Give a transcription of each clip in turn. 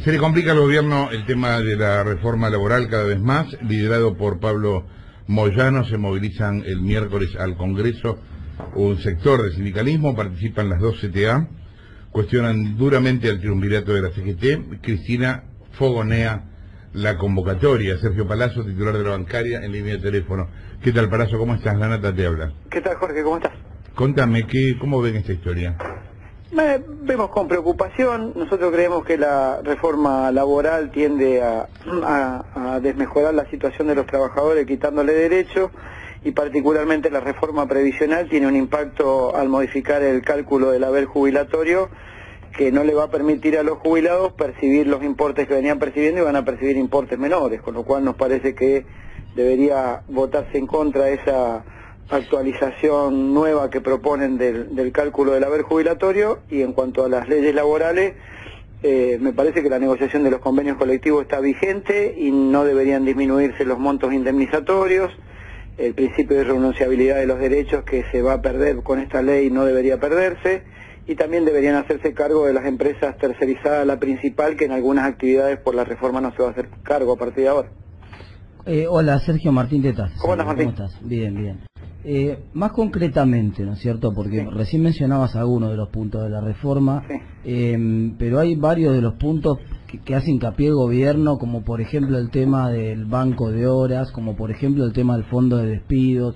Se le complica al gobierno el tema de la reforma laboral cada vez más. Liderado por Pablo Moyano, se movilizan el miércoles al Congreso un sector del sindicalismo, participan las dos CTA, cuestionan duramente al triunvirato de la CGT. Cristina fogonea la convocatoria. Sergio Palazzo, titular de la bancaria, en línea de teléfono. ¿Qué tal, Palazzo? ¿Cómo estás? La Nata te habla. ¿Qué tal, Jorge? ¿Cómo estás? Contame, ¿cómo ven esta historia? Vemos con preocupación. Nosotros creemos que la reforma laboral tiende a desmejorar la situación de los trabajadores, quitándole derechos, y particularmente la reforma previsional tiene un impacto al modificar el cálculo del haber jubilatorio, que no le va a permitir a los jubilados percibir los importes que venían percibiendo y van a percibir importes menores, con lo cual nos parece que debería votarse en contra de esa actualización nueva que proponen del cálculo del haber jubilatorio. Y en cuanto a las leyes laborales, me parece que la negociación de los convenios colectivos está vigente y no deberían disminuirse los montos indemnizatorios. El principio de renunciabilidad de los derechos que se va a perder con esta ley no debería perderse, y también deberían hacerse cargo de las empresas tercerizadas, la principal, que en algunas actividades por la reforma no se va a hacer cargo a partir de ahora. Hola, Sergio Martín Tetas. ¿Cómo andas, Martín? ¿Cómo estás? Bien, bien. Más concretamente, ¿no es cierto? Porque recién mencionabas algunos de los puntos de la reforma, pero hay varios de los puntos que hace hincapié el gobierno, como por ejemplo el tema del banco de horas, como por ejemplo el tema del fondo de despidos,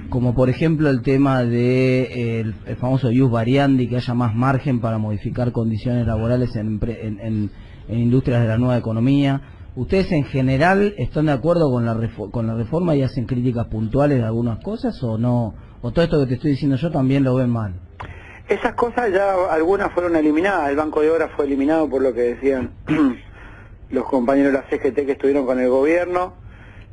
como por ejemplo el tema de el famoso ius variandi, que haya más margen para modificar condiciones laborales en industrias de la nueva economía. ¿Ustedes en general están de acuerdo con la reforma y hacen críticas puntuales de algunas cosas o no? ¿O todo esto que te estoy diciendo yo también lo ven mal? Esas cosas ya algunas fueron eliminadas. El banco de horas fue eliminado por lo que decían los compañeros de la CGT que estuvieron con el gobierno.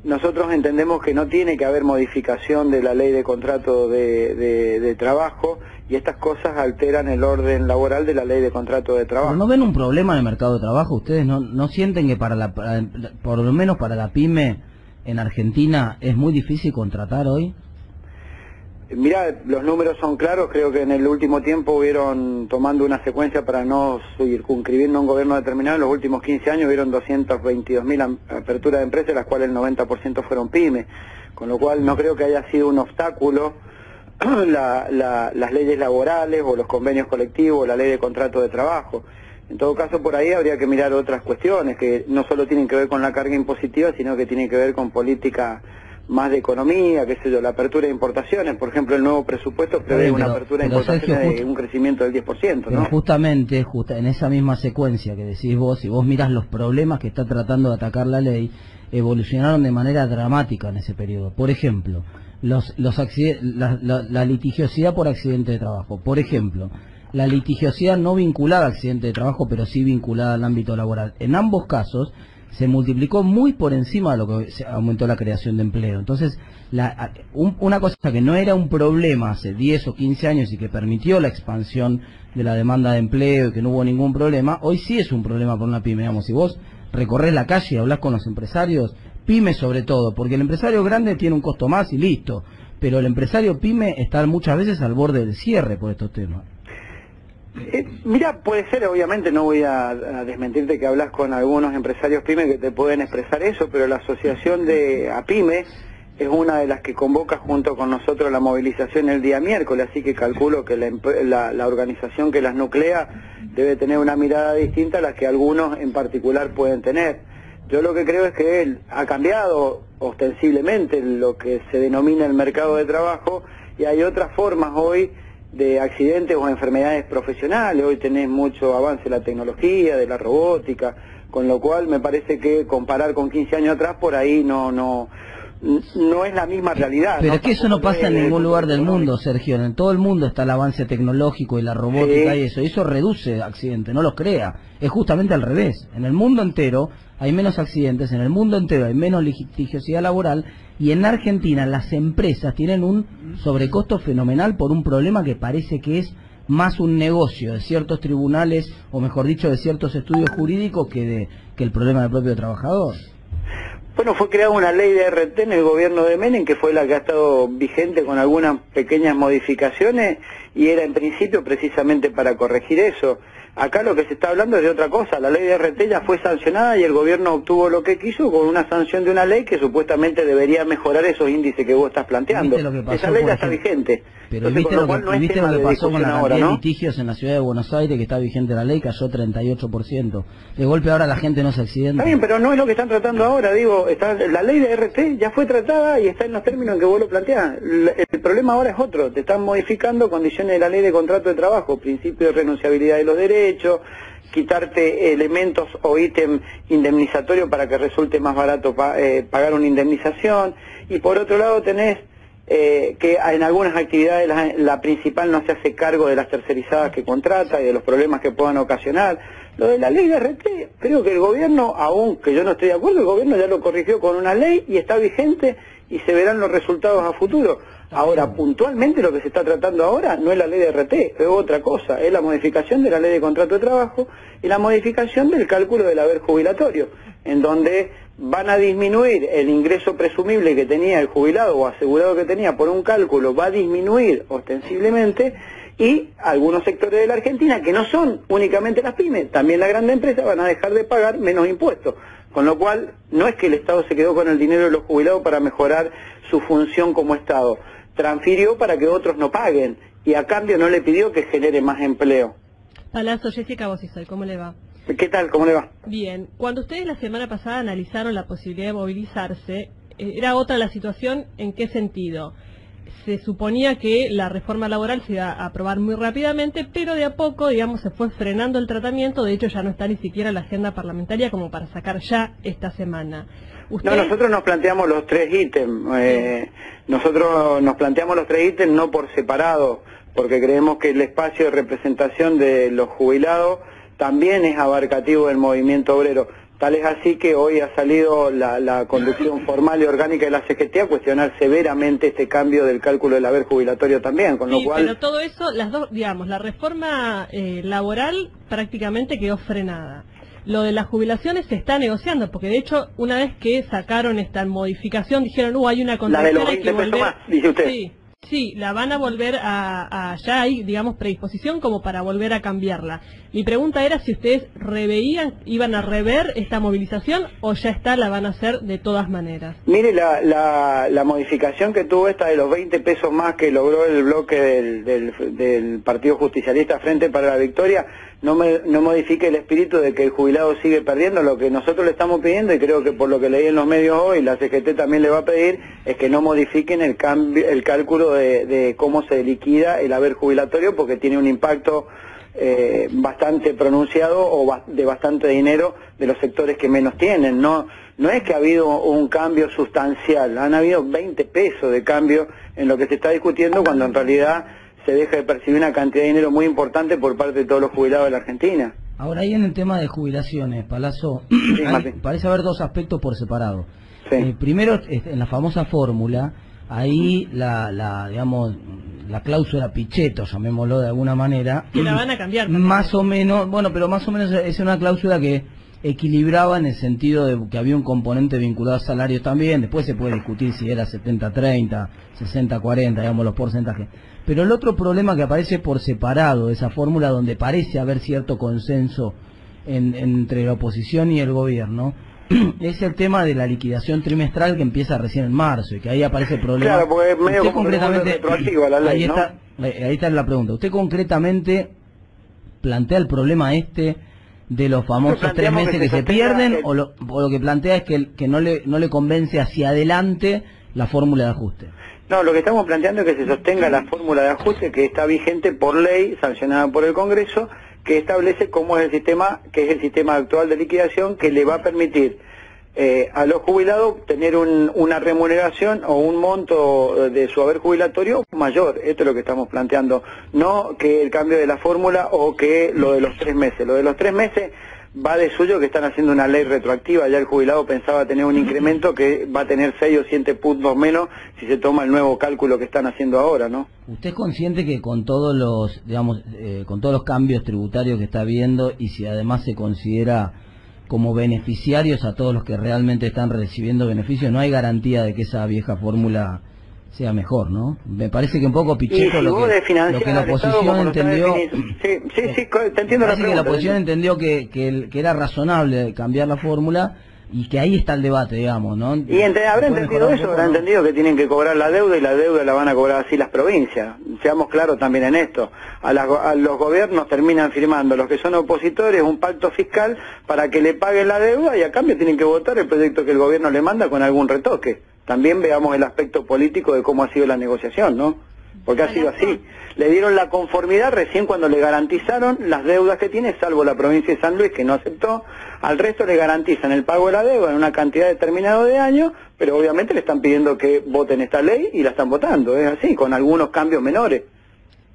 Nosotros entendemos que no tiene que haber modificación de la ley de contrato de trabajo, y estas cosas alteran el orden laboral de la ley de contrato de trabajo. ¿No ven un problema en el mercado de trabajo? ¿Ustedes no sienten que por lo menos para la pyme en Argentina es muy difícil contratar hoy? Mirá, los números son claros. Creo que en el último tiempo hubieron, tomando una secuencia para no circunscribirnos a un gobierno determinado, en los últimos 15 años hubieron 222.000 aperturas de empresas, las cuales el 90% fueron pymes, con lo cual no creo que haya sido un obstáculo las leyes laborales o los convenios colectivos, la ley de contrato de trabajo. En todo caso, por ahí habría que mirar otras cuestiones que no solo tienen que ver con la carga impositiva, sino que tienen que ver con política más de economía, qué sé yo, la apertura de importaciones. Por ejemplo, el nuevo presupuesto prevé una apertura de importaciones, Sergio, de un crecimiento del 10%, ¿no? Pero justamente en esa misma secuencia que decís vos, si vos mirás los problemas que está tratando de atacar la ley, evolucionaron de manera dramática en ese periodo. Por ejemplo, la litigiosidad por accidente de trabajo. Por ejemplo, la litigiosidad no vinculada a accidente de trabajo, pero sí vinculada al ámbito laboral. En ambos casos se multiplicó muy por encima de lo que se aumentó la creación de empleo. Entonces, una cosa que no era un problema hace 10 o 15 años y que permitió la expansión de la demanda de empleo y que no hubo ningún problema, hoy sí es un problema por una pyme. Digamos, si vos recorres la calle y hablás con los empresarios, pyme sobre todo, porque el empresario grande tiene un costo más y listo, pero el empresario pyme está muchas veces al borde del cierre por estos temas. Mira, puede ser, obviamente no voy a desmentirte que hablas con algunos empresarios pyme que te pueden expresar eso, pero la asociación de APYME es una de las que convoca junto con nosotros la movilización el día miércoles, así que calculo que la organización que las nuclea debe tener una mirada distinta a la que algunos en particular pueden tener. Yo lo que creo es que él ha cambiado ostensiblemente lo que se denomina el mercado de trabajo, y hay otras formas hoy de accidentes o enfermedades profesionales. Hoy tenés mucho avance de la tecnología, de la robótica, con lo cual me parece que comparar con 15 años atrás por ahí no es la misma realidad. Pero es que eso no pasa en ningún lugar del mundo, Sergio. En todo el mundo está el avance tecnológico y la robótica, y eso reduce accidentes, no los crea. Es justamente al revés. En el mundo entero hay menos accidentes, en el mundo entero hay menos litigiosidad laboral, y en Argentina las empresas tienen un sobrecosto fenomenal por un problema que parece que es más un negocio de ciertos tribunales, o mejor dicho, de ciertos estudios jurídicos que el problema del propio trabajador. Bueno, fue creada una ley de RT en el gobierno de Menem, que fue la que ha estado vigente con algunas pequeñas modificaciones, y era en principio precisamente para corregir eso. Acá lo que se está hablando es de otra cosa. La ley de RT ya fue sancionada y el gobierno obtuvo lo que quiso con una sanción de una ley que supuestamente debería mejorar esos índices que vos estás planteando. Esa ley ya está vigente. Pero entonces, viste lo que pasó con la cantidad de litigios en la ciudad de Buenos Aires, que está vigente la ley, cayó 38%. De golpe ahora la gente no se accidenta. Está bien, pero no es lo que están tratando ahora, digo, la ley de RT ya fue tratada y está en los términos en que vos lo planteás. El problema ahora es otro, te están modificando condiciones de la ley de contrato de trabajo, principio de renunciabilidad de los derechos, quitarte elementos o ítem indemnizatorio para que resulte más barato pagar una indemnización, y por otro lado tenés que en algunas actividades la principal no se hace cargo de las tercerizadas que contrata y de los problemas que puedan ocasionar. Lo de la ley de RT, creo que el gobierno, aunque yo no estoy de acuerdo, el gobierno ya lo corrigió con una ley y está vigente y se verán los resultados a futuro. Ahora, puntualmente lo que se está tratando ahora no es la ley de RT, es otra cosa, es la modificación de la ley de contrato de trabajo y la modificación del cálculo del haber jubilatorio, en donde van a disminuir el ingreso presumible que tenía el jubilado o asegurado que tenía por un cálculo, va a disminuir ostensiblemente, y algunos sectores de la Argentina, que no son únicamente las pymes, también las grandes empresas, van a dejar de pagar menos impuestos. Con lo cual, no es que el Estado se quedó con el dinero de los jubilados para mejorar su función como Estado, transfirió para que otros no paguen, y a cambio no le pidió que genere más empleo. Palazzo, Jessica Bocisoy, ¿cómo le va? ¿Qué tal? ¿Cómo le va? Bien. Cuando ustedes la semana pasada analizaron la posibilidad de movilizarse, ¿era otra la situación? ¿En qué sentido? Se suponía que la reforma laboral se iba a aprobar muy rápidamente, pero de a poco, digamos, se fue frenando el tratamiento. De hecho, ya no está ni siquiera la agenda parlamentaria como para sacar ya esta semana. No, nosotros nos planteamos los tres ítems. Nosotros nos planteamos los tres ítems no por separado, porque creemos que el espacio de representación de los jubilados también es abarcativo del movimiento obrero. Tal es así que hoy ha salido la conducción formal y orgánica de la CGT a cuestionar severamente este cambio del cálculo del haber jubilatorio también, con lo cual... pero todo eso, las dos, digamos, la reforma laboral prácticamente quedó frenada. Lo de las jubilaciones se está negociando, porque de hecho, una vez que sacaron esta modificación, dijeron, hay una contradicción, la de los 20 pesos más, dice usted. Sí, la van a volver ya hay, digamos, predisposición como para volver a cambiarla. Mi pregunta era si ustedes iban a rever esta movilización o ya la van a hacer de todas maneras. Mire, la modificación que tuvo esta de los 20 pesos más que logró el bloque del Partido Justicialista Frente para la Victoria, no modifique el espíritu de que el jubilado sigue perdiendo. Lo que nosotros le estamos pidiendo, y creo que por lo que leí en los medios hoy, la CGT también le va a pedir, es que no modifiquen el cálculo de cómo se liquida el haber jubilatorio, porque tiene un impacto bastante pronunciado o de bastante dinero de los sectores que menos tienen. No es que ha habido un cambio sustancial, han habido 20 pesos de cambio en lo que se está discutiendo, cuando en realidad se deja de percibir una cantidad de dinero muy importante por parte de todos los jubilados de la Argentina. Ahora, ahí en el tema de jubilaciones, Palazzo, parece haber dos aspectos por separado. Sí. Primero, en la famosa fórmula, ahí digamos, la cláusula Pichetto, llamémoslo de alguna manera, que la van a cambiar. Más o menos, pero más o menos es una cláusula que equilibraba en el sentido de que había un componente vinculado a salarios también. Después se puede discutir si era 70-30, 60-40, digamos, los porcentajes. Pero el otro problema que aparece por separado de esa fórmula, donde parece haber cierto consenso entre la oposición y el gobierno, es el tema de la liquidación trimestral, que empieza recién en marzo, y que ahí aparece el problema. Claro, porque es medio usted como concretamente, retroactivo a la ley, ahí está la pregunta. ¿Usted concretamente plantea el problema de los famosos 3 meses que se pierden, o lo que plantea es que no le convence hacia adelante la fórmula de ajuste? No, lo que estamos planteando es que se sostenga la fórmula de ajuste que está vigente por ley, sancionada por el Congreso, que establece cómo es el sistema, que es el sistema actual de liquidación, que le va a permitir a los jubilados tener una remuneración o un monto de su haber jubilatorio mayor. Esto es lo que estamos planteando, no que el cambio de la fórmula o que lo de los 3 meses. Lo de los 3 meses va de suyo que están haciendo una ley retroactiva. Ya el jubilado pensaba tener un incremento que va a tener 6 o 7 puntos menos si se toma el nuevo cálculo que están haciendo ahora, ¿no? ¿Usted es consciente que con todos los, digamos, con todos los cambios tributarios que está viendo, y si además se considera como beneficiarios a todos los que realmente están recibiendo beneficios, no hay garantía de que esa vieja fórmula sea mejor, ¿no? Me parece que un poco Pichetto y lo que la oposición entendió... Sí, te entiendo la pregunta. Que la oposición entendió que era razonable cambiar la fórmula y que ahí está el debate, digamos, ¿no? Y habrá entendido eso, habrá entendido que tienen que cobrar la deuda y la deuda la van a cobrar así las provincias. Seamos claros también en esto. A los gobiernos terminan firmando, los que son opositores, un pacto fiscal para que le paguen la deuda y a cambio tienen que votar el proyecto que el gobierno le manda con algún retoque. También veamos el aspecto político de cómo ha sido la negociación, ¿no? Porque ha sido así. Le dieron la conformidad recién cuando le garantizaron las deudas que tiene, salvo la provincia de San Luis, que no aceptó. Al resto le garantizan el pago de la deuda en una cantidad determinada de años, pero obviamente le están pidiendo que voten esta ley y la están votando. Es así, con algunos cambios menores.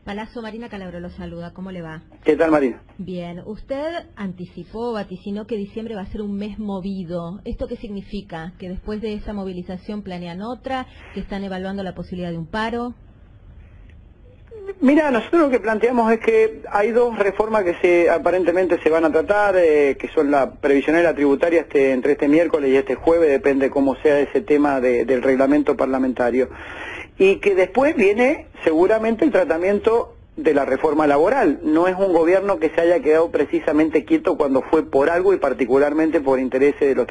Palazzo, Marina Calabro lo saluda. ¿Cómo le va? ¿Qué tal, Marina? Bien. Usted anticipó, vaticinó que diciembre va a ser un mes movido. ¿Esto qué significa? ¿Que después de esa movilización planean otra? ¿Que están evaluando la posibilidad de un paro? Mira, nosotros lo que planteamos es que hay dos reformas que aparentemente se van a tratar, que son la previsional y la tributaria entre este miércoles y este jueves, depende cómo sea ese tema del reglamento parlamentario. Y que después viene seguramente el tratamiento de la reforma laboral. No es un gobierno que se haya quedado precisamente quieto cuando fue por algo y particularmente por intereses de los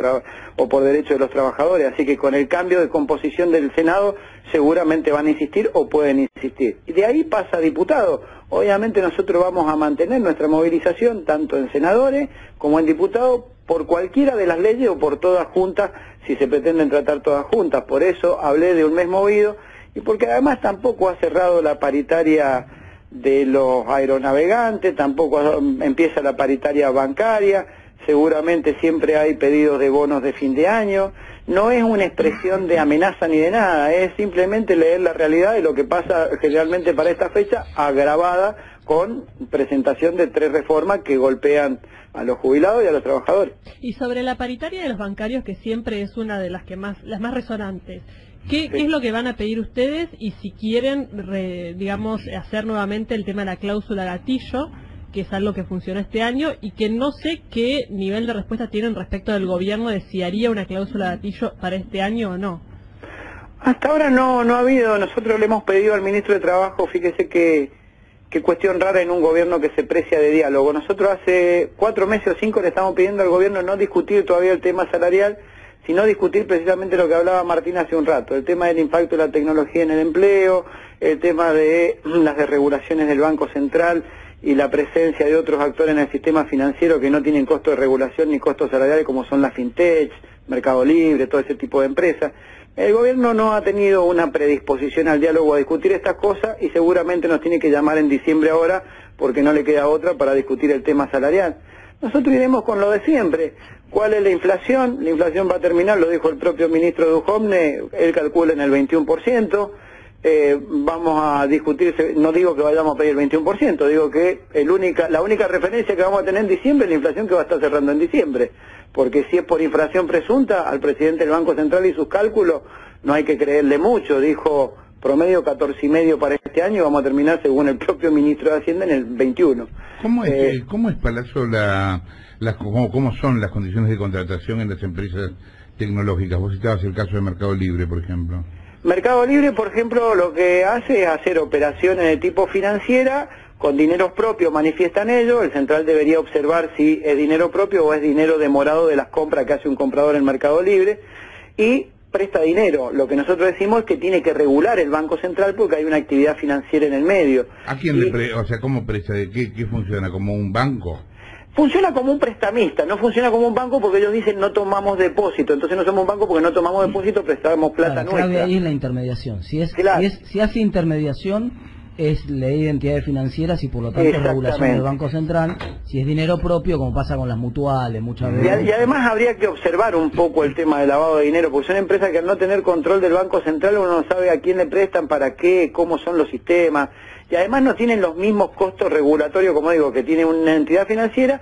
o por derechos de los trabajadores. Así que con el cambio de composición del Senado seguramente van a insistir o pueden insistir. Y de ahí pasa a diputados. Obviamente nosotros vamos a mantener nuestra movilización tanto en senadores como en diputados por cualquiera de las leyes o por todas juntas si se pretenden tratar todas juntas. Por eso hablé de un mes movido y porque además tampoco ha cerrado la paritaria de los aeronavegantes, tampoco empieza la paritaria bancaria, seguramente siempre hay pedidos de bonos de fin de año, no es una expresión de amenaza ni de nada, es simplemente leer la realidad de lo que pasa generalmente para esta fecha, agravada con presentación de 3 reformas que golpean a los jubilados y a los trabajadores. Y sobre la paritaria de los bancarios, que siempre es una de las las más resonantes, ¿Qué es lo que van a pedir ustedes y si quieren, digamos, hacer nuevamente el tema de la cláusula gatillo, que es algo que funcionó este año y que no sé qué nivel de respuesta tienen respecto del gobierno de si haría una cláusula gatillo para este año o no? Hasta ahora no ha habido. Nosotros le hemos pedido al ministro de Trabajo, fíjese que cuestión rara en un gobierno que se precia de diálogo. Nosotros hace 4 meses o 5 le estamos pidiendo al gobierno no discutir todavía el tema salarial, sino discutir precisamente lo que hablaba Martín hace un rato, el tema del impacto de la tecnología en el empleo, el tema de las desregulaciones del Banco Central y la presencia de otros actores en el sistema financiero que no tienen costo de regulación ni costos salariales como son las fintech, Mercado Libre, todo ese tipo de empresas. El gobierno no ha tenido una predisposición al diálogo a discutir estas cosas y seguramente nos tiene que llamar en diciembre ahora porque no le queda otra para discutir el tema salarial. Nosotros iremos con lo de siempre. ¿Cuál es la inflación? La inflación va a terminar, lo dijo el propio ministro Duhovne, él calcula en el 21%. Vamos a discutir, no digo que vayamos a pedir el 21%, digo que la única referencia que vamos a tener en diciembre es la inflación que va a estar cerrando en diciembre. Porque si es por inflación presunta, al presidente del Banco Central y sus cálculos no hay que creerle mucho, dijo promedio 14,5 para este año, vamos a terminar según el propio ministro de Hacienda en el 21. ¿Cómo es Palazzo, cómo son las condiciones de contratación en las empresas tecnológicas? Vos citabas el caso de Mercado Libre, por ejemplo. Mercado Libre, por ejemplo, lo que hace es hacer operaciones de tipo financiera con dineros propios, manifiestan ellos. El central debería observar si es dinero propio o es dinero demorado de las compras que hace un comprador en Mercado Libre y presta dinero. Lo que nosotros decimos es que tiene que regular el Banco Central porque hay una actividad financiera en el medio. ¿A quién cómo presta? ¿Qué funciona? ¿Como un banco? Funciona como un prestamista, no funciona como un banco porque ellos dicen no tomamos depósito, entonces no somos un banco porque no tomamos depósito, prestamos plata nuestra. Claro, ahí es la intermediación. Si hace intermediación es ley de entidades financieras y por lo tanto regulación del Banco Central. Si es dinero propio, como pasa con las mutuales muchas veces. Y además habría que observar un poco el tema del lavado de dinero, porque son empresas que al no tener control del Banco Central uno no sabe a quién le prestan, para qué, cómo son los sistemas. Y además no tienen los mismos costos regulatorios, como digo, que tiene una entidad financiera,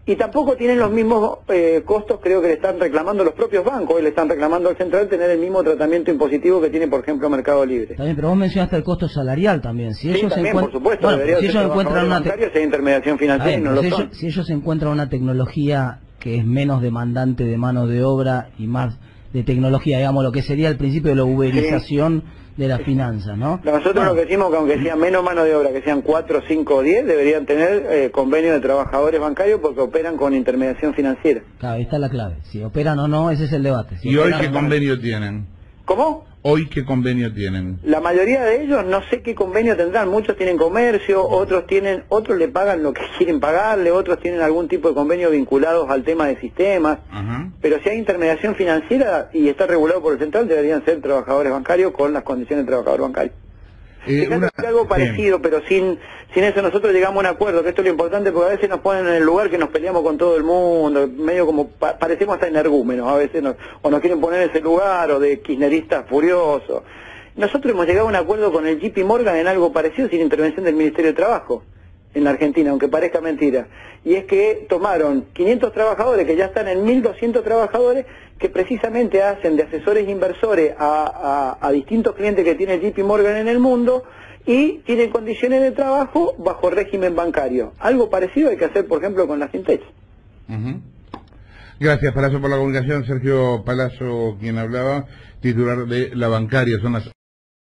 y tampoco tienen los mismos costos, creo que le están reclamando los propios bancos, y le están reclamando al central tener el mismo tratamiento impositivo que tiene, por ejemplo, Mercado Libre. También, pero vos mencionaste el costo salarial también. Si ellos también, por supuesto, si ellos encuentran una intermediación financiera, no lo son. Si ellos encuentran una tecnología que es menos demandante de mano de obra y más de tecnología, digamos, lo que sería el principio de la uberización de las finanzas, ¿no? Nosotros lo que decimos que aunque sean menos mano de obra, que sean 4, 5 o 10, deberían tener convenio de trabajadores bancarios porque operan con intermediación financiera. Claro, ahí está la clave. Si operan o no, ese es el debate. Si ¿Y hoy operan qué o no. convenio tienen? ¿Cómo? ¿Hoy qué convenio tienen? La mayoría de ellos no sé qué convenio tendrán, muchos tienen comercio, otros le pagan lo que quieren pagarle, otros tienen algún tipo de convenio vinculados al tema de sistemas, Ajá. pero si hay intermediación financiera y está regulado por el central, deberían ser trabajadores bancarios con las condiciones de trabajador bancario. Fíjate que algo parecido, pero sin eso nosotros llegamos a un acuerdo, que esto es lo importante, porque a veces nos ponen en el lugar que nos peleamos con todo el mundo, medio como parecemos hasta energúmenos, a veces o nos quieren poner en ese lugar, o de kirchneristas furiosos. Nosotros hemos llegado a un acuerdo con el JP Morgan en algo parecido sin intervención del Ministerio de Trabajo en la Argentina, aunque parezca mentira, y es que tomaron 500 trabajadores, que ya están en 1.200 trabajadores, que precisamente hacen de asesores inversores a distintos clientes que tiene JP Morgan en el mundo, y tienen condiciones de trabajo bajo régimen bancario. Algo parecido hay que hacer, por ejemplo, con la Fintech. Ujú. Gracias, Palazzo, por la comunicación. Sergio Palazzo, quien hablaba, titular de La Bancaria. Son las